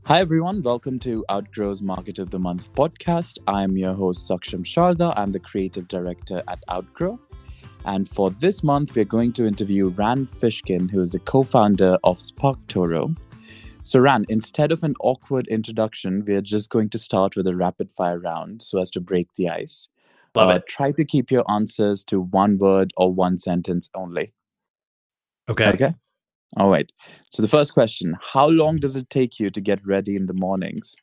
Hi everyone, welcome to Outgrow's Market of the Month podcast. I'm your host Saksham Sharda. I'm the creative director at Outgrow. And for this month, we're going to interview Rand Fishkin, who is the co-founder of SparkToro. So Rand, instead of an awkward introduction, we're just going to start with a rapid fire round so as to break the ice. Love it. Try to keep your answers to one word or one sentence only. Okay. All right. So the first question, how long does it take you to get ready in the mornings?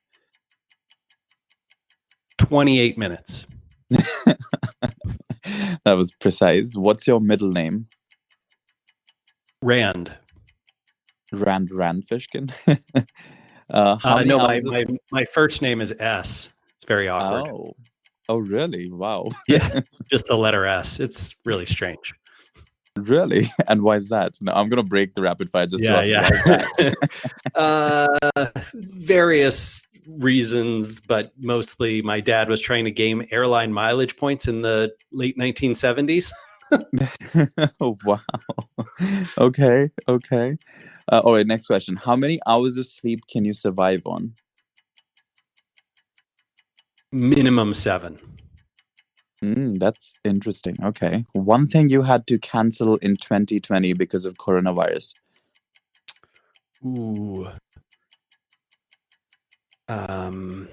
28 minutes. That was precise. What's your middle name? Rand. Rand Fishkin. My first name is S. It's very awkward. Oh, really? Wow. Yeah, just the letter S. It's really strange. Really? And why is that? No, I'm going to break the rapid fire just to ask why that. Various reasons, but mostly my dad was trying to game airline mileage points in the late 1970s. Oh, wow. Okay. All right, next question. How many hours of sleep can you survive on? Minimum 7. That's interesting. Okay. One thing you had to cancel in 2020 because of coronavirus. Ooh. One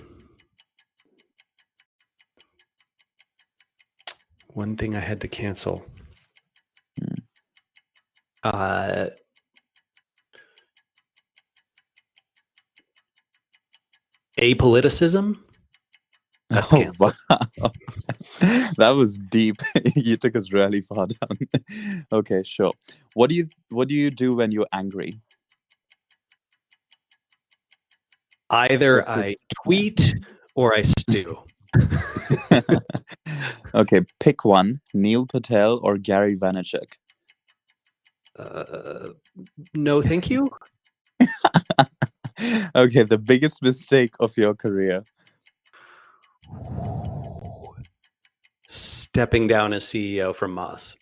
thing I had to cancel. Apoliticism. That's wow. That was deep. You took us really far down. Okay, sure. What do you do when you're angry? Either I tweet or I stew. Okay, pick one. Neil Patel or Gary Vaynerchuk? No, thank you. Okay, the biggest mistake of your career? Stepping down as CEO from Moz.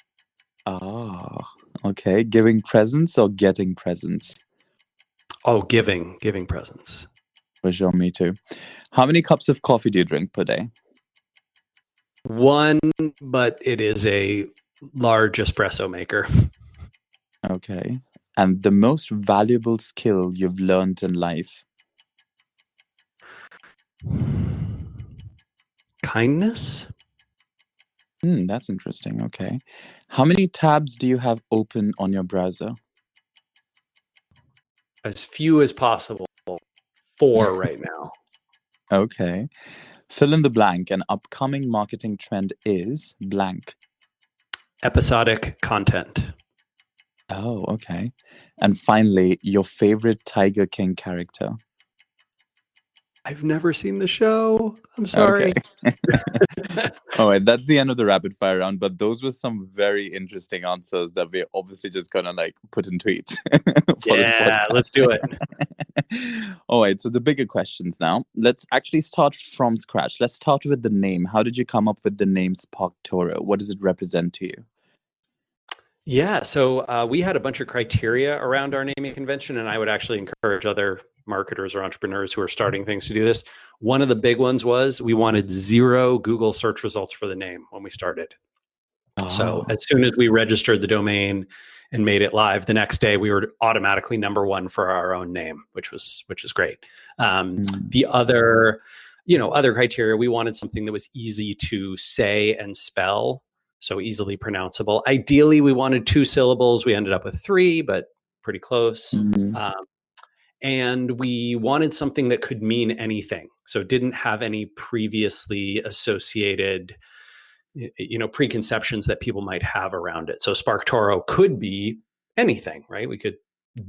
Oh, okay. Giving presents or getting presents? Oh, giving presents. For sure, me too. How many cups of coffee do you drink per day? 1, but it is a large espresso maker. Okay. And the most valuable skill you've learned in life? Kindness. That's interesting. Okay. How many tabs do you have open on your browser? As few as possible. 4 right now. Okay. Fill in the blank. An upcoming marketing trend is blank. Episodic content. Oh, okay. And finally, your favorite Tiger King character? I've never seen the show. I'm sorry. Okay. All right, that's the end of the rapid fire round, but those were some very interesting answers that we're obviously just gonna put in tweets. Yeah, let's do it. All right, so the bigger questions now. Let's actually start from scratch. Let's start with the name. How did you come up with the name SparkToro? What does it represent to you? Yeah, so we had a bunch of criteria around our naming convention, and I would actually encourage other marketers or entrepreneurs who are starting things to do this. One of the big ones was we wanted 0 Google search results for the name when we started. Oh. So as soon as we registered the domain and made it live, the next day we were automatically number 1 for our own name, which is great. The other criteria, we wanted something that was easy to say and spell. So easily pronounceable. Ideally, we wanted 2 syllables. We ended up with 3, but pretty close. And we wanted something that could mean anything. So it didn't have any previously associated, preconceptions that people might have around it. So SparkToro could be anything, right? We could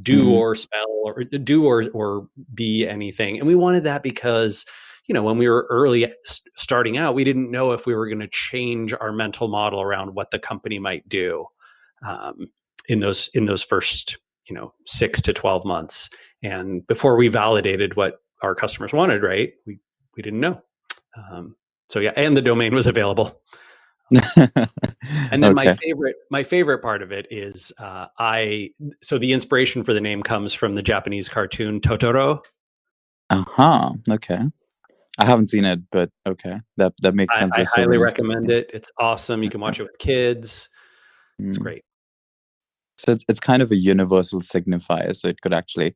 do or spell or do or be anything. And we wanted that because when we were early starting out, we didn't know if we were going to change our mental model around what the company might do in those first 6 to 12 months. And before we validated what our customers wanted, right, we didn't know. So yeah, and the domain was available. And then my favorite part of it is so the inspiration for the name comes from the Japanese cartoon Totoro. Okay. I haven't seen it, but okay, that makes sense. I There's so highly many. recommend it. It's awesome. You can watch it with kids. It's Mm. great. So it's kind of a universal signifier. So it could actually,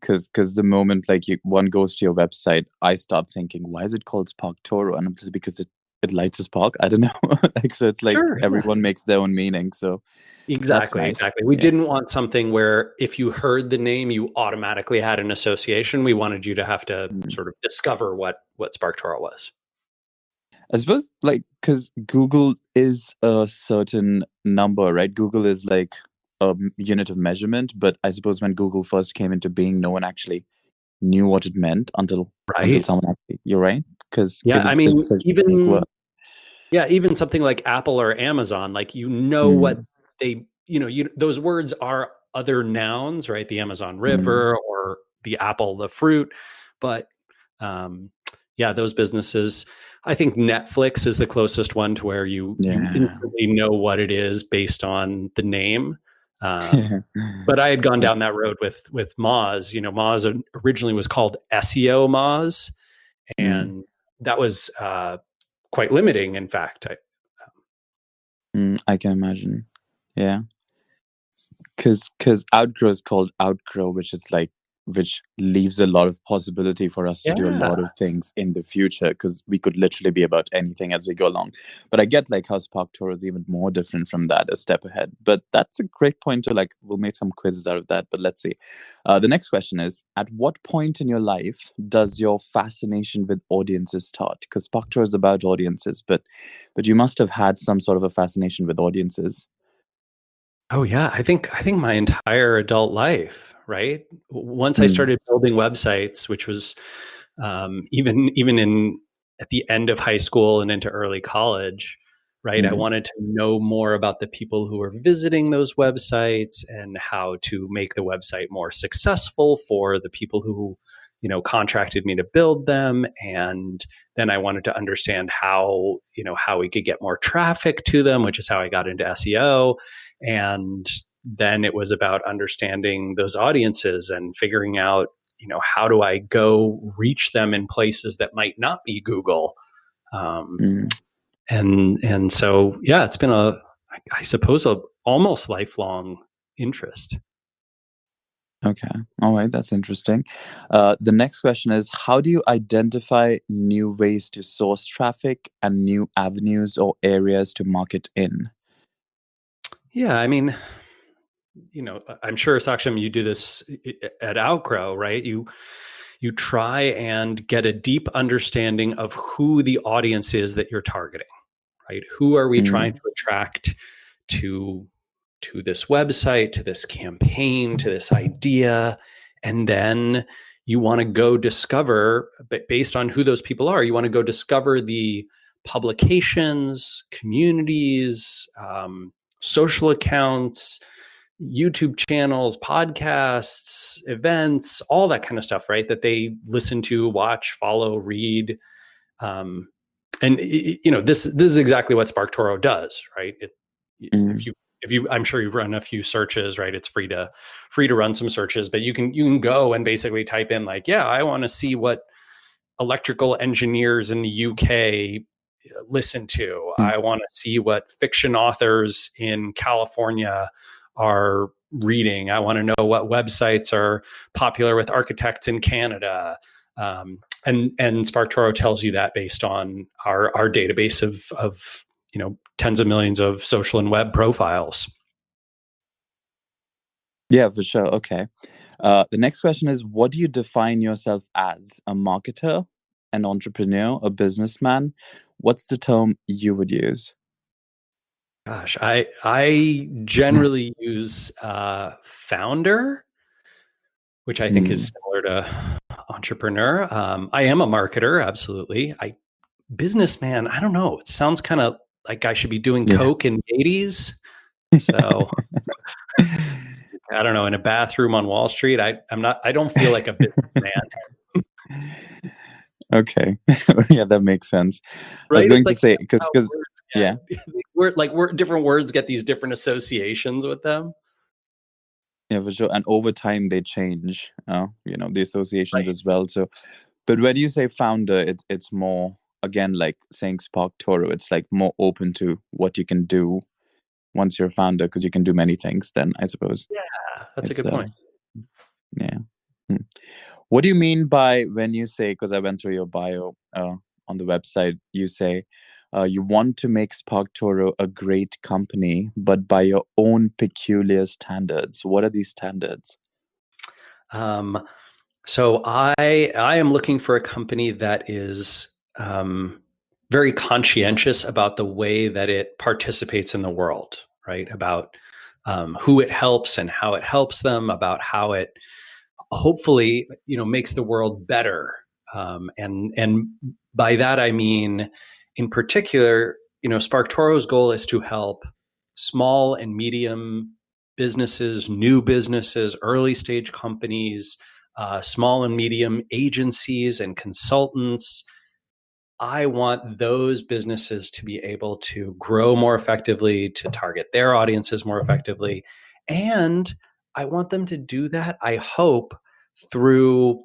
because the moment like one goes to your website, I start thinking, why is it called SparkToro? And it's because it lights a spark. I don't know. Like, so it's like Sure. Yeah. everyone makes their own meaning. So that's Exactly. nice. Exactly. We Yeah. didn't want something where if you heard the name, you automatically had an association. We wanted you to have to Mm. sort of discover what SparkToro was. I suppose like because Google is a certain number, right? Google is like a unit of measurement, but I suppose when Google first came into being, no one actually knew what it meant until Right. someone actually. You're right, because Yeah. I it's mean, such a big word. even yeah, even something like Apple or Amazon, like what Mm, they, those words are other nouns, right? The Amazon mm, River or the apple, the fruit. But um, yeah, those businesses. I think Netflix is the closest one to where you yeah. instantly know what it is based on the name. Um, Yeah. but I had gone Okay. down that road with Moz. Moz originally was called SEO Moz, Mm, and that was quite limiting. In fact, I can imagine. Yeah. Because outgrow is called outgrow, which leaves a lot of possibility for us to do a yeah. lot of things in the future, because we could literally be about anything as we go along. But I get like how SparkToro is even more different from that, a step ahead. But that's a great point to like, we'll make some quizzes out of that. But let's see. The next question is, at what point in your life does your fascination with audiences start? Because SparkToro is about audiences, but you must have had some sort of a fascination with audiences. Oh yeah, I think my entire adult life, right? Once I Mm, started building websites, which was even in at the end of high school and into early college, right? I mm, wanted to know more about the people who were visiting those websites and how to make the website more successful for the people who, contracted me to build them. And then I wanted to understand how we could get more traffic to them, which is how I got into SEO. And then it was about understanding those audiences and figuring out, how do I go reach them in places that might not be Google. um, mm. and so yeah, it's been I suppose a almost lifelong interest. Okay. All right. That's interesting. The next question is, how do you identify new ways to source traffic and new avenues or areas to market in? Yeah, I mean, I'm sure, Saksham, you do this at Outgrow, right? You try and get a deep understanding of who the audience is that you're targeting, right? Who are we trying Mm, to attract to this website, to this campaign, to this idea? And then you want to go discover, based on who those people are, you want to go discover the publications, communities, social accounts, YouTube channels, podcasts, events, all that kind of stuff, right? That they listen to, watch, follow, read. Um, and this is exactly what SparkToro does, right? mm, If you I'm sure you've run a few searches, right? It's free to run some searches, but you can go and basically type in like, yeah, I want to see what electrical engineers in the UK listen to. mm, I want to see what fiction authors in California are reading. I want to know what websites are popular with architects in Canada. And SparkToro tells you that based on our database of tens of millions of social and web profiles. Yeah, for sure. Okay. The next question is, what do you define yourself as? A marketer, an entrepreneur, a businessman? What's the term you would use? Gosh, I generally use founder, which I think is Mm, similar to entrepreneur. I am a marketer, absolutely. Businessman, I don't know. It sounds kind of like I should be doing yeah. coke in the 80s. So I don't know. In a bathroom on Wall Street, I'm not. I don't feel like a businessman, Okay. Yeah, that makes sense. I was right? It's going to like say how because words yeah. get different words get these different associations with them. Yeah, for sure. And over time they change, the associations Right. as well. So, but when you say founder, it's more, again, like saying SparkToro. It's like more open to what you can do once you're a founder, because you can do many things. Then I suppose Yeah, that's a it's good point. yeah. Hmm. What do you mean by when you say? Because I went through your bio on the website. You say you want to make SparkToro a great company, but by your own peculiar standards. What are these standards? Um, so I am looking for a company that is very conscientious about the way that it participates in the world, right? About who it helps and how it helps them, about how it hopefully makes the world better. And by that I mean, in particular, SparkToro's goal is to help small and medium businesses, new businesses, early stage companies, small and medium agencies and consultants. I want those businesses to be able to grow more effectively, to target their audiences more effectively. And I want them to do that, I hope, through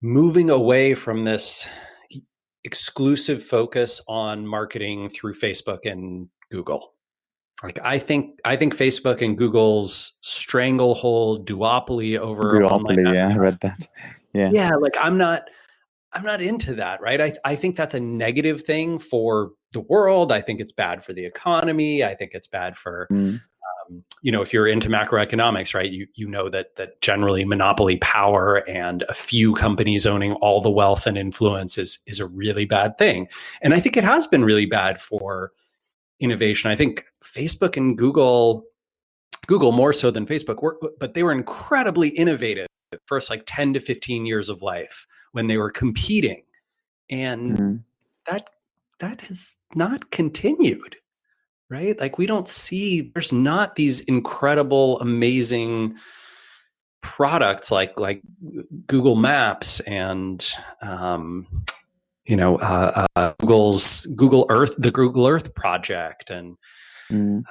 moving away from this exclusive focus on marketing through Facebook and Google. Like I think Facebook and Google's stranglehold duopoly over online Duopoly, yeah, I read that. Yeah. yeah, like I'm not into that, right? I think that's a negative thing for the world. I think it's bad for the economy. I think it's bad for, Mm, if you're into macroeconomics, right? You know that generally monopoly power and a few companies owning all the wealth and influence is a really bad thing. And I think it has been really bad for innovation. I think Facebook and Google more so than Facebook, but they were incredibly innovative the first like 10 to 15 years of life when they were competing. And mm, that that has not continued, right? Like we don't see there's not these incredible, amazing products like Google Maps and Google's Google Earth, the Google Earth project, and mm.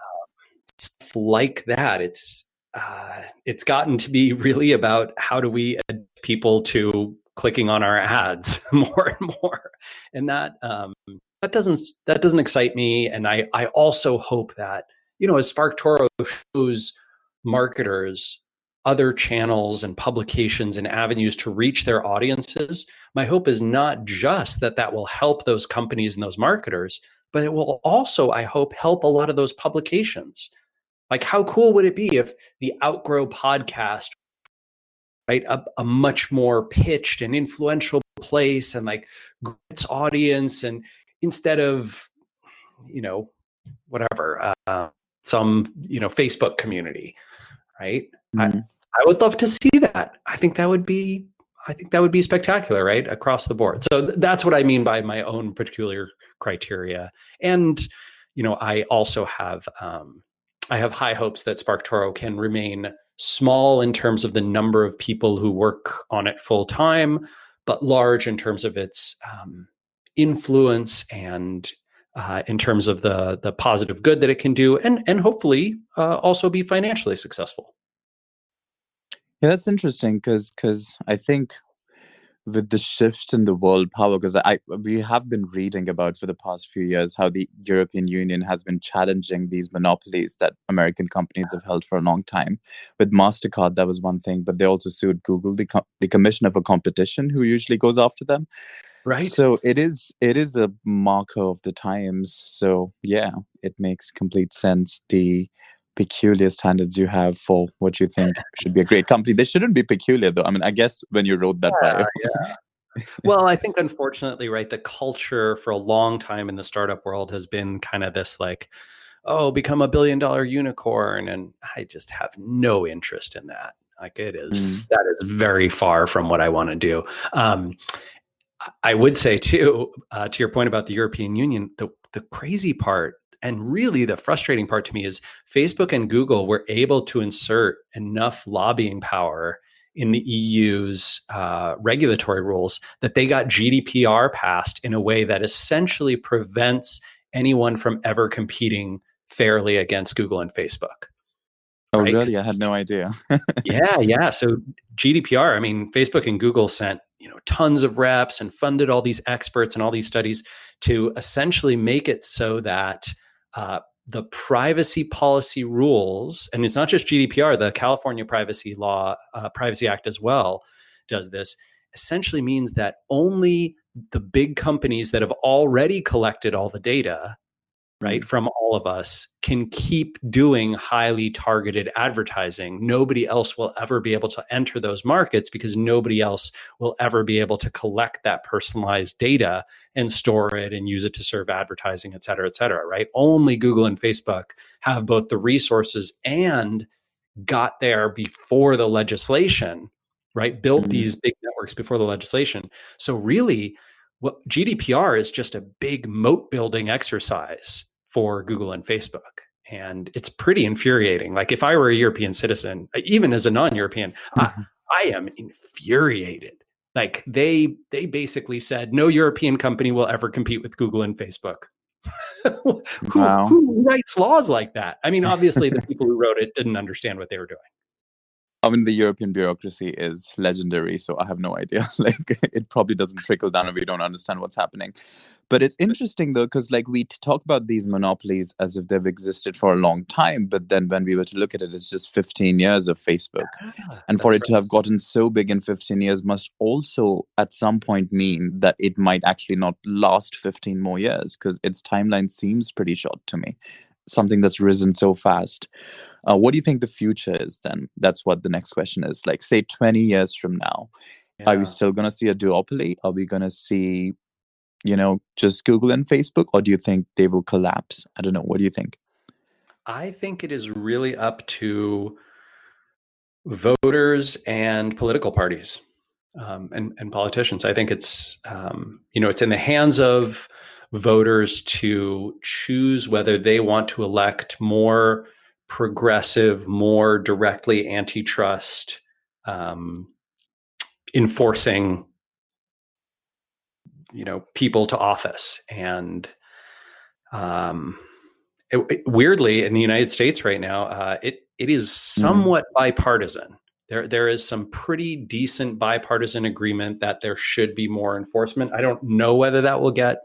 stuff like that. It's gotten to be really about how do we add people to clicking on our ads more and more, and that doesn't excite me. And I also hope that as SparkToro shows marketers other channels and publications and avenues to reach their audiences, my hope is not just that will help those companies and those marketers, but it will also, I hope, help a lot of those publications. Like, how cool would it be if the Outgrow podcast, right, a much more pitched and influential place and like its audience, and instead of, whatever, some, Facebook community, right? I, Mm. I would love to see that. I think that would be spectacular, right? Across the board. So that's what I mean by my own peculiar criteria. And, I also I have high hopes that SparkToro can remain small in terms of the number of people who work on it full time, but large in terms of its influence and in terms of the positive good that it can do, and hopefully also be financially successful. Yeah, that's interesting because I think with the shift in the world power, because we have been reading about for the past few years how the European Union has been challenging these monopolies that American companies have held for a long time. With MasterCard, that was one thing, but they also sued Google, the Commissioner for Competition, who usually goes after them. Right. So it is a marker of the times. So yeah, it makes complete sense. The peculiar standards you have for what you think should be a great company. They shouldn't be peculiar though. I mean, I guess when you wrote that bio. Yeah. Well, I think unfortunately, right, the culture for a long time in the startup world has been kind of this like, oh, become a $1 billion unicorn. And I just have no interest in that. Like Mm, that is very far from what I want to do. Um, I would say too, to your point about the European Union, the crazy part and really the frustrating part to me is Facebook and Google were able to insert enough lobbying power in the EU's regulatory rules that they got GDPR passed in a way that essentially prevents anyone from ever competing fairly against Google and Facebook. Oh, right? really? I had no idea. Yeah. So GDPR, I mean, Facebook and Google sent, tons of reps and funded all these experts and all these studies to essentially make it so that the privacy policy rules, and it's not just GDPR, the California Privacy Act as well does this, essentially means that only the big companies that have already collected all the data, right, Mm, from all of us can keep doing highly targeted advertising. Nobody else will ever be able to enter those markets because nobody else will ever be able to collect that personalized data and store it and use it to serve advertising, et cetera, right? Only Google and Facebook have both the resources and got there before the legislation, right? Built mm, these big networks before the legislation. So really, what GDPR is just a big moat building exercise for Google and Facebook. And it's pretty infuriating. Like if I were a European citizen, even as a non-European, I am infuriated. Like they basically said no European company will ever compete with Google and Facebook. wow. Who writes laws like that? I mean, obviously the people who wrote it didn't understand what they were doing. I mean, the European bureaucracy is legendary, so I have no idea. Like, it probably doesn't trickle down if we don't understand what's happening. But it's interesting, though, because, like, we talk about these monopolies as if they've existed for a long time. But then when we were to look at it, it's just 15 years of Facebook. And for That's it to have gotten so big in 15 years must also, at some point, mean that it might actually not last 15 more years, because its timeline seems pretty short to me. Something that's risen so fast. What do you think the future is then? That's what the next question is. Like, say, 20 years from now, are we Yeah. still going to see a duopoly? Are we going to see, just Google and Facebook? Or do you think they will collapse? I don't know. What do you think? I think it is really up to voters and political parties and politicians. I think it's in the hands of voters to choose whether they want to elect more progressive, more directly antitrust enforcing people to office. And weirdly, in the United States right now, it is Mm, somewhat bipartisan. There is some pretty decent bipartisan agreement that there should be more enforcement. I don't know whether that will get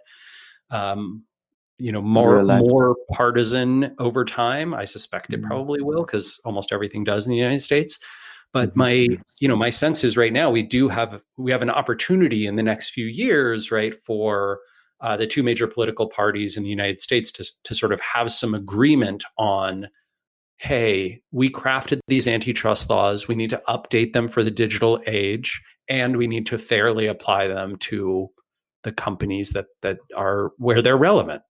realize. more partisan over time. I suspect it Mm, probably will, because almost everything does in the United States. But mhm, my sense is right now we have an opportunity in the next few years, right, for the two major political parties in the United States to sort of have some agreement on, hey, we crafted these antitrust laws, we need to update them for the digital age, and we need to fairly apply them to the companies that are where they're relevant.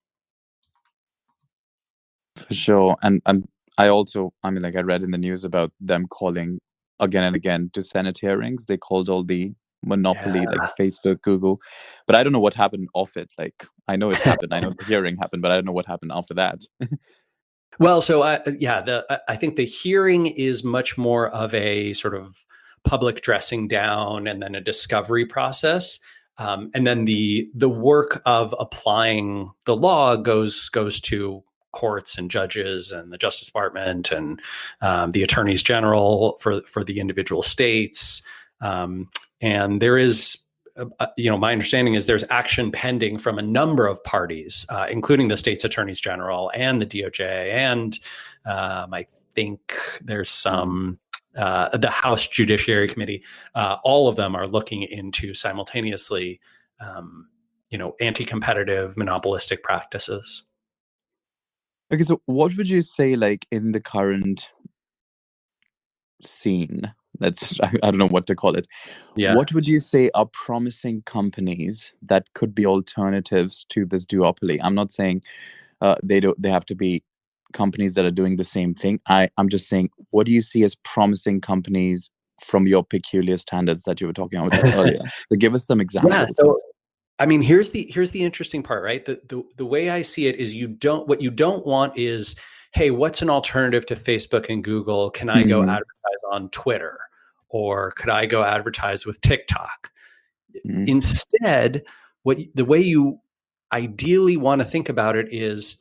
for sure. And I also, I mean, like, I read in the news about them calling again and again to Senate hearings. They called all the monopoly, like Facebook, Google. But I don't know what happened off it. Like, I know it happened. I know the hearing happened, but I don't know what happened after that. Well, so I think the hearing is much more of a sort of public dressing down and then a discovery process, and then the work of applying the law goes to courts and judges and the Justice Department and the attorneys general for the individual states, and there is. My understanding is there's action pending from a number of parties, including the state's attorneys general and the DOJ, and I think there's Mm. some the House Judiciary Committee. All of them are looking into simultaneously, anti-competitive, monopolistic practices. Okay, so what would you say, like, in the current scene? I don't know what to call it. Yeah. What would you say are promising companies that could be alternatives to this duopoly? I'm not saying they have to be companies that are doing the same thing. I'm just saying, what do you see as promising companies from your peculiar standards that you were talking about earlier? So give us some Yeah. examples. So I mean, here's the interesting part, right? The way I see it is what you don't want is, hey, what's an alternative to Facebook and Google? Can I go Mm, advertise on Twitter, or could I go advertise with TikTok? mm, Instead, the way you ideally want to think about it is,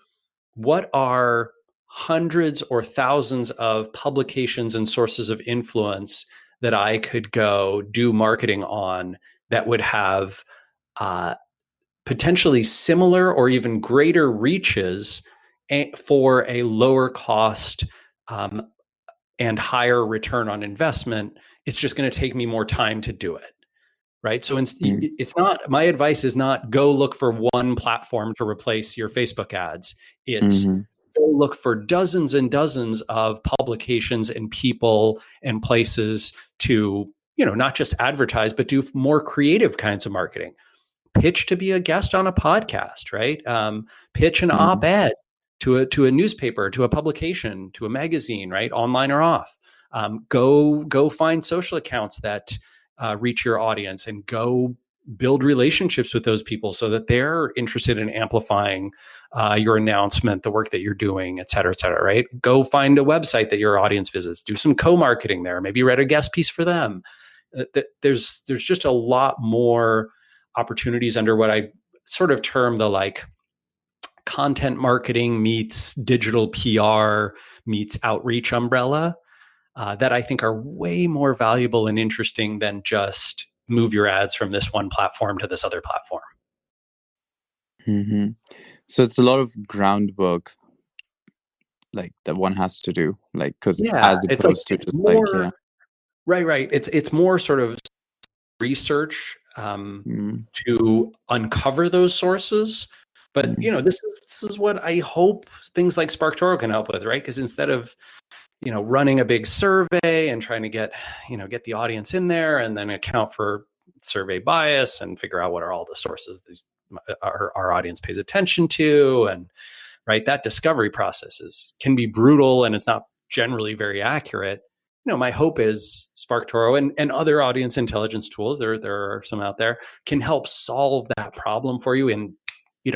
what are hundreds or thousands of publications and sources of influence that I could go do marketing on that would have potentially similar or even greater reaches for a lower cost and higher return on investment. It's just going to take me more time to do it. Right. So it's not, my advice is not go look for one platform to replace your Facebook ads. It's go look for dozens and dozens of publications and people and places to, not just advertise, but do more creative kinds of marketing. Pitch to be a guest on a podcast, right? Pitch an op-ed to a newspaper, to a publication, to a magazine, right? Online or off. Go find social accounts that reach your audience and go build relationships with those people so that they're interested in amplifying your announcement, the work that you're doing, et cetera, right? Go find a website that your audience visits, do some co-marketing there, maybe write a guest piece for them. There's just a lot more opportunities under what I sort of term the like content marketing meets digital PR meets outreach umbrella. That I think are way more valuable and interesting than just move your ads from this one platform to this other platform. So it's a lot of groundwork, like that one has to do, like because as opposed to just more, right. It's more sort of research to uncover those sources. But this is what I hope things like SparkToro can help with, right? Because instead of running a big survey and trying to get the audience in there and then account for survey bias and figure out what are all the sources our audience pays attention to, and right, that discovery process can be brutal and it's not generally very accurate. My hope is SparkToro and other audience intelligence tools, there are some out there, can help solve that problem for you in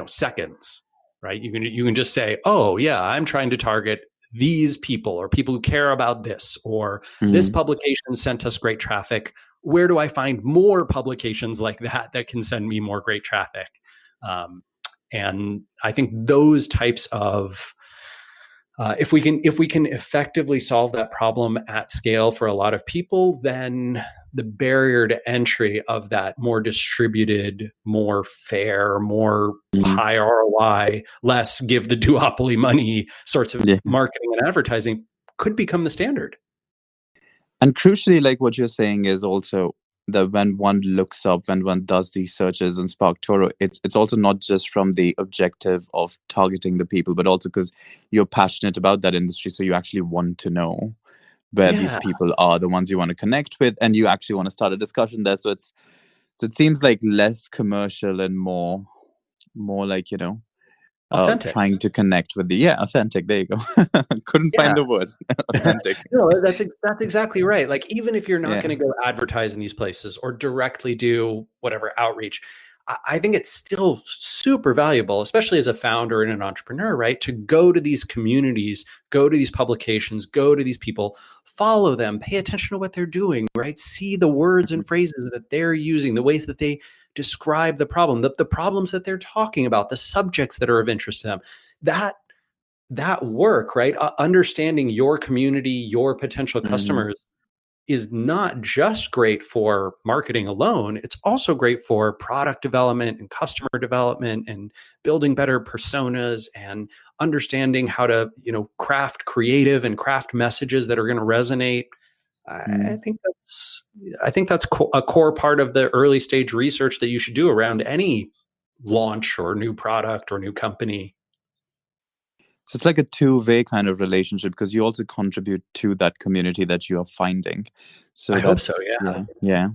seconds, right? You can just say, oh yeah, I'm trying to target these people or people who care about this, or this publication sent us great traffic. Where do I find more publications like that can send me more great traffic? And I think those types of, if we can effectively solve that problem at scale for a lot of people, then the barrier to entry of that more distributed, more fair, more high ROI, less give the duopoly money sorts of marketing and advertising could become the standard. And crucially, like what you're saying is also that when one looks up, when one does these searches in SparkToro, it's also not just from the objective of targeting the people, but also because you're passionate about that industry. So you actually want to know where these people are, the ones you want to connect with, and you actually want to start a discussion there. So it seems like less commercial and more like, authentic. Trying to connect with the authentic. There you go. Couldn't find the word. Authentic. No, that's exactly right. Like even if you're not going to go advertise in these places or directly do whatever outreach, I think it's still super valuable, especially as a founder and an entrepreneur, right? To go to these communities, go to these publications, go to these people, follow them, pay attention to what they're doing, right? See the words and phrases that they're using, the ways that they describe the problem, the problems that they're talking about, the subjects that are of interest to them. That work, right? Understanding your community, your potential customers is not just great for marketing alone. It's also great for product development and customer development and building better personas and understanding how to, craft creative and craft messages that are going to resonate. I think that's a core part of the early stage research that you should do around any launch or new product or new company. So it's like a two-way kind of relationship because you also contribute to that community that you are finding. So I hope so, yeah.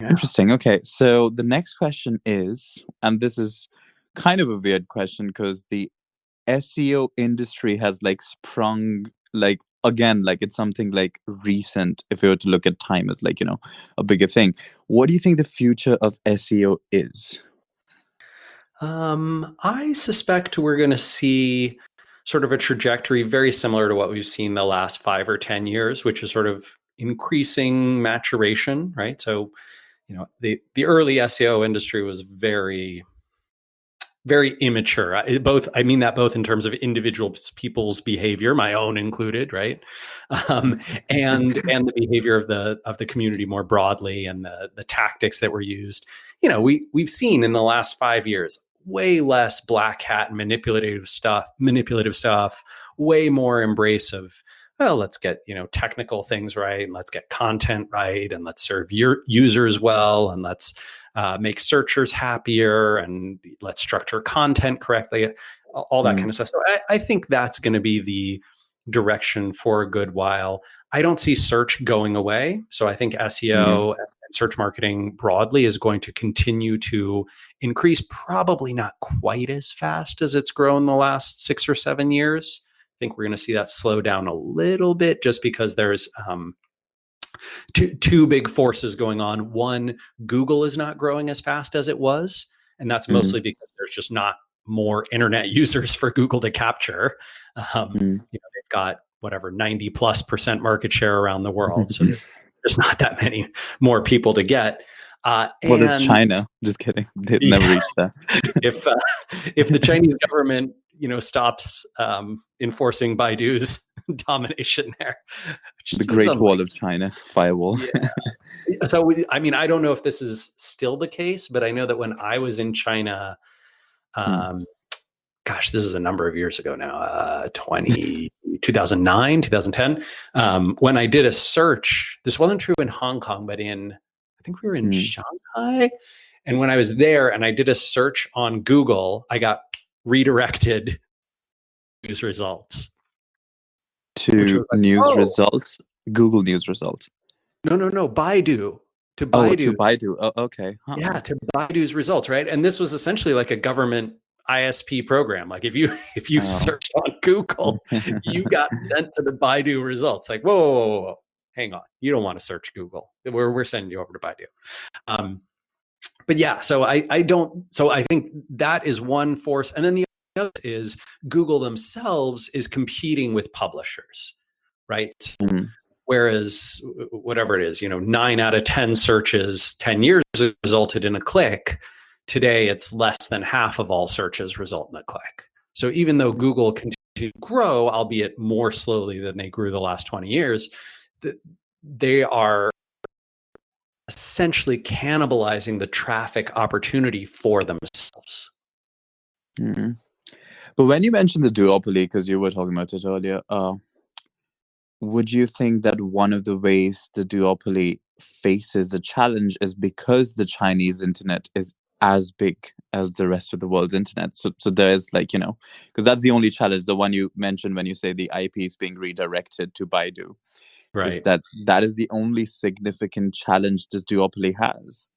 Interesting. Okay, so the next question is, and this is kind of a weird question because the SEO industry has like sprung like again, like it's something like recent. If you were to look at time as like, a bigger thing. What do you think the future of SEO is? I suspect we're going to see sort of a trajectory very similar to what we've seen the last 5 or 10 years, which is sort of increasing maturation, right? So, the early SEO industry was very very immature. I mean that both in terms of individual people's behavior, my own included, right, and the behavior of the community more broadly, and the tactics that were used. We've seen in the last 5 years way less black hat and manipulative stuff, way more embrace of, well, let's get technical things right, and let's get content right, and let's serve your users well, and let's make searchers happier, and let's structure content correctly, all that kind of stuff. So I think that's going to be the direction for a good while. I don't see search going away. So I think SEO and search marketing broadly is going to continue to increase, probably not quite as fast as it's grown the last 6 or 7 years. I think we're going to see that slow down a little bit, just because there's two big forces going on. One, Google is not growing as fast as it was, and that's mostly because there's just not more internet users for Google to capture. They've got whatever 90+% market share around the world, so there's not that many more people to get. Well, there's China. Just kidding. They've never reached that. If the Chinese government stops enforcing Baidu's domination there, the Great Wall of China firewall. Yeah. So I don't know if this is still the case, but I know that when I was in China, gosh, this is a number of years ago now, 2009, 2010, when I did a search. This wasn't true in Hong Kong, but I think we were in Shanghai. And when I was there and I did a search on Google, I got redirected news results. To news results? Google news results? No, Baidu. To Baidu. Oh, to Baidu. Oh, okay. Huh. Yeah, to Baidu's results, right? And this was essentially like a government ISP program. Like if you searched on Google, you got sent to the Baidu results. Like, whoa, hang on. You don't want to search Google. We're sending you over to Baidu. But yeah, so I think that is one force. And then the other is Google themselves is competing with publishers, right? Whereas whatever it is, 9 out of 10 searches 10 years ago resulted in a click. Today, it's less than half of all searches result in a click. So even though Google continues to grow, albeit more slowly than they grew the last 20 years, they are essentially cannibalizing the traffic opportunity for themselves. But when you mentioned the duopoly, because you were talking about it earlier, would you think that one of the ways the duopoly faces the challenge is because the Chinese internet is as big as the rest of the world's internet? So there's because that's the only challenge, the one you mentioned when you say the IP is being redirected to Baidu. Right. Is that is the only significant challenge this duopoly has?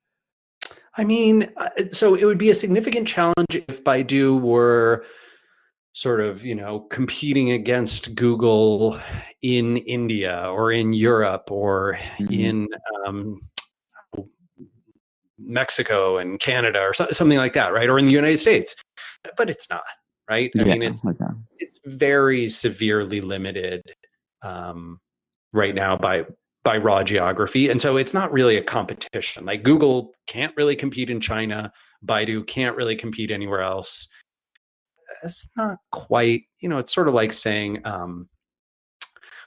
So it would be a significant challenge if Baidu were sort of, competing against Google in India or in Europe or in Mexico and Canada or something like that, right? Or in the United States. But it's not, right? It's very severely limited right now by raw geography. And so it's not really a competition. Like Google can't really compete in China. Baidu can't really compete anywhere else. It's not quite, it's sort of like saying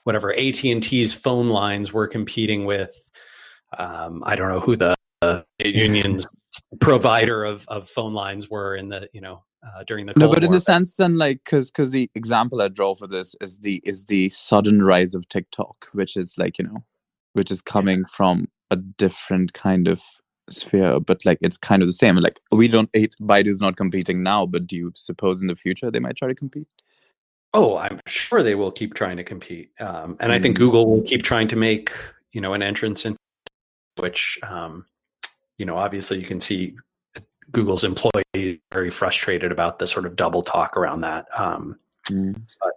whatever AT&T's phone lines were competing with, I don't know who the union's provider of phone lines were in the, during the Cold War. No, but in the sense then, because the example I draw for this is the sudden rise of TikTok, which is which is coming from a different kind of sphere, but it's kind of the same. Baidu's not competing now, but do you suppose in the future they might try to compete? Oh, I'm sure they will keep trying to compete. And I think Google will keep trying to make, an entrance in which, obviously you can see Google's employees very frustrated about the sort of double talk around that. But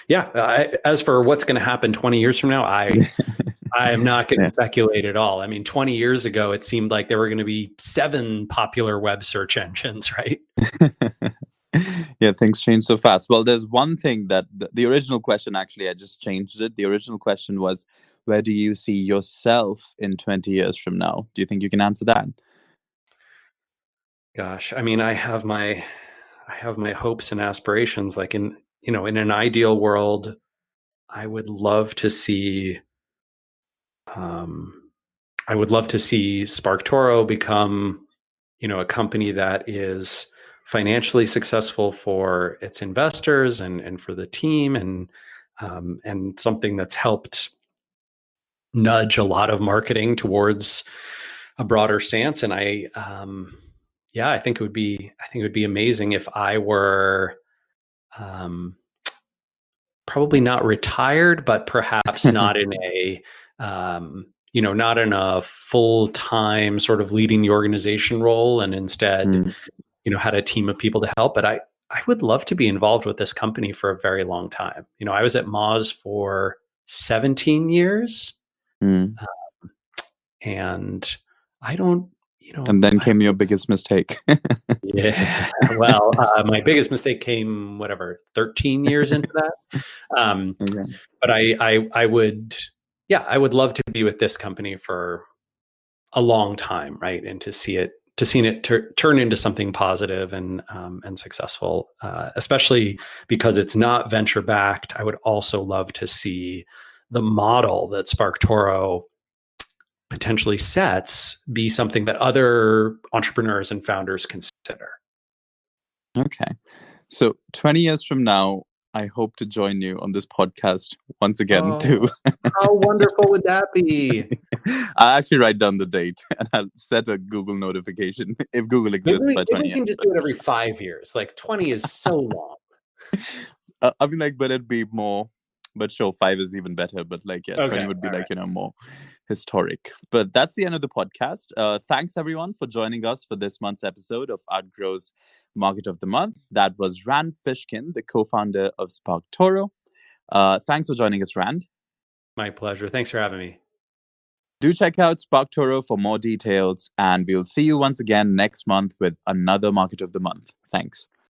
yeah, as for what's going to happen 20 years from now, I am not going to speculate at all. 20 years ago, it seemed like there were going to be 7 popular web search engines, right? Yeah, things change so fast. Well, there's one thing that the original question, actually, I just changed it. The original question was, where do you see yourself in 20 years from now? Do you think you can answer that? Gosh, I have my have my hopes and aspirations. Like in an ideal world, I would love to see SparkToro become, a company that is financially successful for its investors and for the team, and something that's helped nudge a lot of marketing towards a broader stance. And I think it would be amazing if I were, probably not retired, but perhaps not in a, not in a full-time sort of leading the organization role, and instead, had a team of people to help. But I would love to be involved with this company for a very long time. I was at Moz for 17 years. And I don't, And then came your biggest mistake. Yeah. Well, my biggest mistake came 13 years into that. Okay. But I would love to be with this company for a long time, right? And to see it turn into something positive and successful, especially because it's not venture backed. I would also love to see the model that SparkToro potentially sets be something that other entrepreneurs and founders consider. Okay. So 20 years from now, I hope to join you on this podcast once again too. How wonderful would that be? I'll actually write down the date and I'll set a Google notification if Google exists by 20 we can just do it every 5 years. Like 20 is so long. I mean, like, but it'd be more. But sure, 5 is even better. But 20 would be more historic. But that's the end of the podcast. Thanks everyone for joining us for this month's episode of Outgrow's Market of the Month. That was Rand Fishkin, the co-founder of SparkToro. Thanks for joining us, Rand. My pleasure. Thanks for having me. Do check out SparkToro for more details, and we'll see you once again next month with another Market of the Month. Thanks.